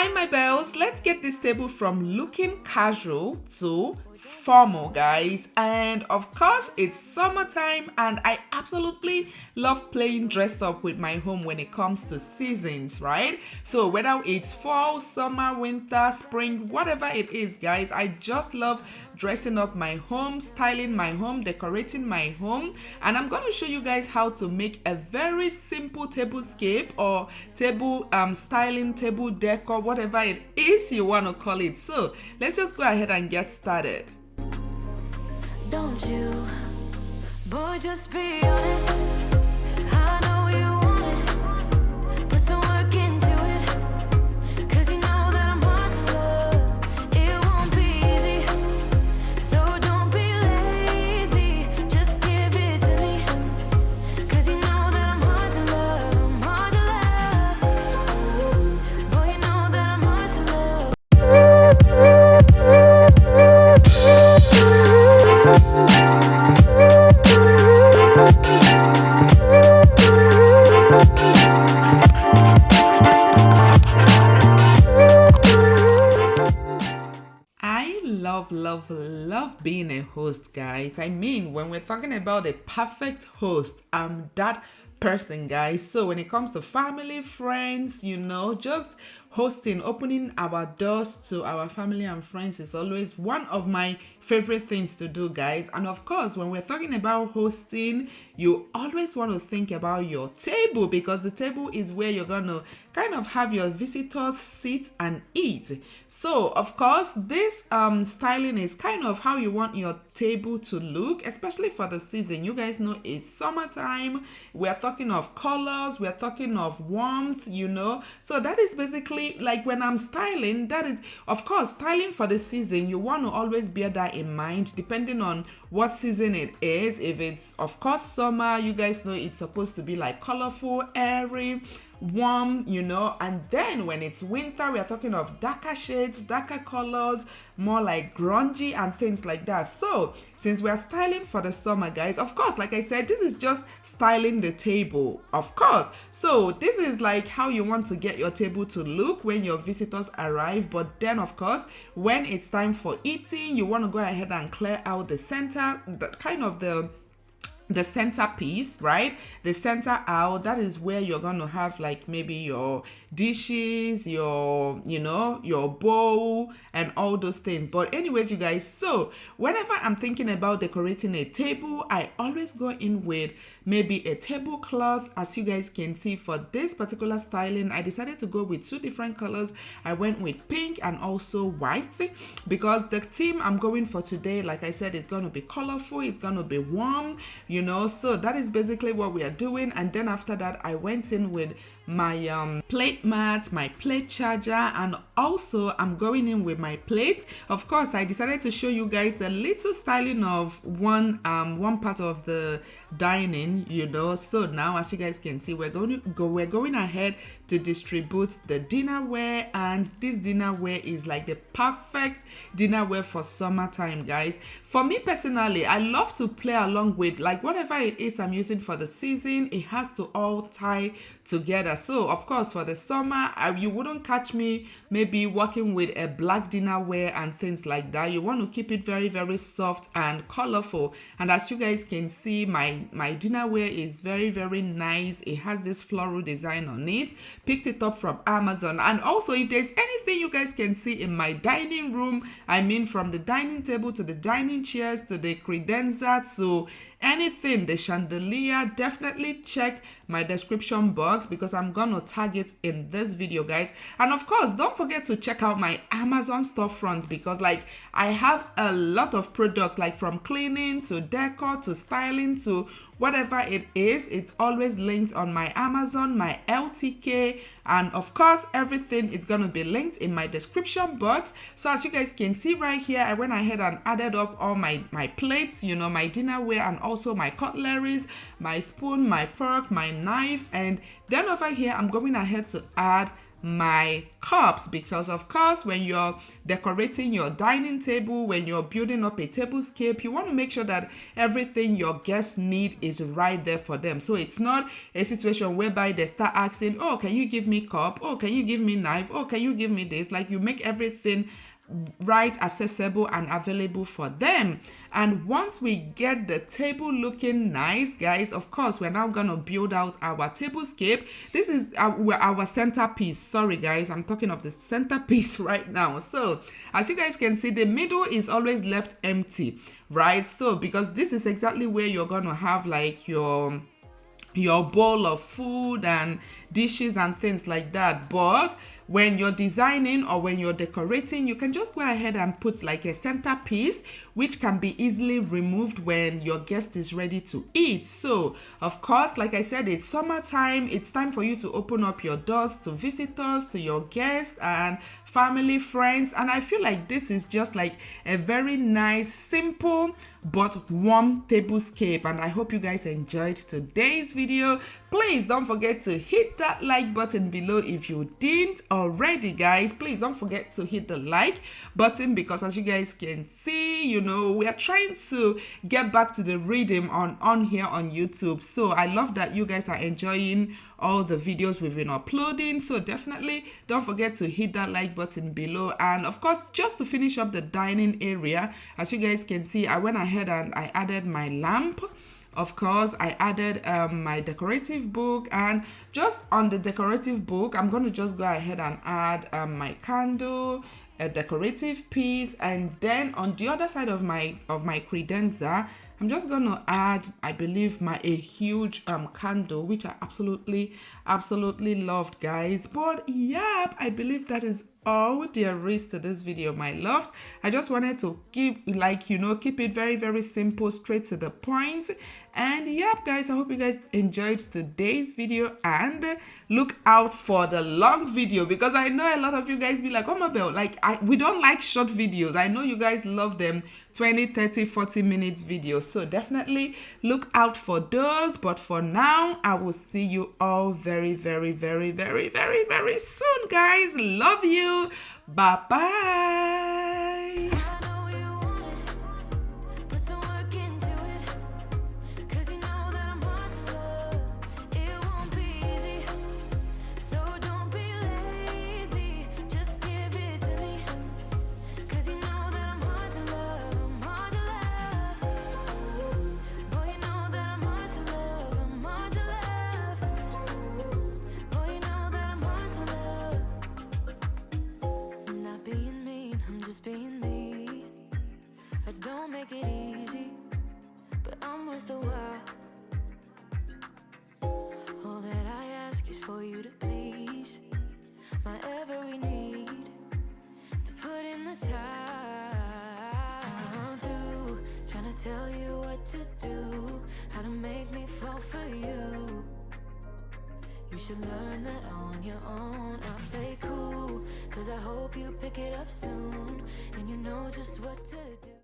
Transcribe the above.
Hi my bells, let's get this table from looking casual to formal, guys. And of course it's summertime and I absolutely love playing dress up with my home when it comes to seasons, right? So whether it's fall, summer, winter, spring, whatever it is, guys, I just love dressing up my home, styling my home, decorating my home. And I'm going to show you guys how to make a very simple tablescape or table styling, table decor, whatever it is you want to call it. So let's just go ahead and get started. Don't you, boy, just be honest. I know you want it. Put some work into it. 'Cause you know that I'm hard to love. It won't be easy. So don't be lazy. Just give it to me. 'Cause you know that I'm hard to love. I'm hard to love. Boy, you know that I'm hard to love. Love being a host, guys. I mean, when we're talking about a perfect host, I'm that person, guys. So when it comes to family, friends, just hosting, opening our doors to our family and friends is always one of my favorite things to do, guys. And of course, when we're talking about hosting, you always want to think about your table, because the table is where you're gonna kind of have your visitors sit and eat. So of course, this styling is kind of how you want your table to look, especially for the season. You guys know it's summertime. We're talking of colors, we're talking of warmth, so that is basically like when I'm styling, that is of course styling for the season. You want to always bear that in mind, depending on what season it is. If it's of course summer, you guys know it's supposed to be like colorful, airy, warm, and then when it's winter, we are talking of darker shades, darker colors, more like grungy and things like that. So since we are styling for the summer, guys, of course, like I said, this is just styling the table, of course. So this is like how you want to get your table to look when your visitors arrive. But then of course, when it's time for eating, you want to go ahead and clear out the center, the centerpiece, right? The center out, that is where you're going to have like maybe your dishes, your bowl and all those things. But anyways, you guys, so whenever I'm thinking about decorating a table, I always go in with maybe a tablecloth. As you guys can see, for this particular styling, I decided to go with two different colors. I went with pink and also white, because the theme I'm going for today, like I said, is going to be colorful, it's going to be warm, so that is basically what we are doing. And then after that, I went in with my plate mat, my plate charger, and also I'm going in with my plate. Of course, I decided to show you guys a little styling of one part of the dining, so now as you guys can see, we're going ahead to distribute the dinnerware, and this dinnerware is like the perfect dinnerware for summertime, guys. For me personally, I love to play along with like whatever it is I'm using for the season. It has to all tie together. So of course, for the summer, you wouldn't catch me maybe working with a black dinnerware and things like that. You want to keep it very, very soft and colorful. And as you guys can see, my dinnerware is very, very nice. It has this floral design on it. Picked it up from Amazon. And also, if there's anything you guys can see in my dining room, I mean from the dining table to the dining chairs to the credenza to anything, the chandelier, definitely check my description box, because I'm gonna tag it in this video, guys. And of course, don't forget to check out my Amazon storefront, because like I have a lot of products, like from cleaning to decor to styling to whatever it is. It's always linked on my Amazon, my LTK, and of course everything is gonna be linked in my description box. So as you guys can see right here, I went ahead and added up all my plates, my dinnerware, and also my cutleries, my spoon, my fork, my knife, and then over here I'm going ahead to add my cups, because of course when you're decorating your dining table, when you're building up a tablescape, you want to make sure that everything your guests need is right there for them. So it's not a situation whereby they start asking, oh, can you give me cup, oh, can you give me knife, oh, can you give me this. Like, you make everything right, accessible and available for them. And once we get the table looking nice, guys, of course we're now gonna build out our tablescape. This is our centerpiece. Sorry guys, I'm talking of the centerpiece right now. So as you guys can see, the middle is always left empty, right? So because this is exactly where you're gonna have like your bowl of food and dishes and things like that. But when you're designing or when you're decorating, you can just go ahead and put like a centerpiece, which can be easily removed when your guest is ready to eat. So of course, like I said, it's summertime. It's time for you to open up your doors to visitors, to your guests and family, friends. And I feel like this is just like a very nice, simple but warm tablescape. And I hope you guys enjoyed today's video. Please don't forget to hit that like button below if you didn't already, guys. Please don't forget to hit the like button, because as you guys can see, you know, we are trying to get back to the rhythm on here on YouTube. So I love that you guys are enjoying all the videos we've been uploading. So definitely don't forget to hit that like button below. And of course, just to finish up the dining area, as you guys can see, I went ahead and I added my lamp. Of course, I added my decorative book, and just on the decorative book, I'm going to just go ahead and add my candle, a decorative piece, and then on the other side of my credenza, I'm just going to add, I believe, a huge candle, which I absolutely loved, guys. But yeah, I believe that is all there is to this video, my loves. I just wanted to keep it very simple, straight to the point. And yep, guys, I hope you guys enjoyed today's video, and look out for the long video, because I know a lot of you guys be like, oh my bell, like we don't like short videos. I know you guys love them 20, 30, 40 minutes videos. So definitely look out for those. But for now, I will see you all very soon, guys. Love you. Bye bye. I know you want it, put some work into it, 'cause you know that I'm hard to love. It won't be easy, so don't be lazy. Just give it to me, 'cause you know that I'm hard to love. I'm hard to love. Boy, you know that I'm hard to love. I'm hard to love. Boy, you know that I'm hard to love. I'm not being mean, I'm just being me. I don't make it easy, but I'm worth the while. All that I ask is for you to please my every need, to put in the time. I'm through trying to tell you what to do, how to make me fall for you. You should learn that on your own. I play cool, 'cause I hope you pick it up soon, and you know just what to do.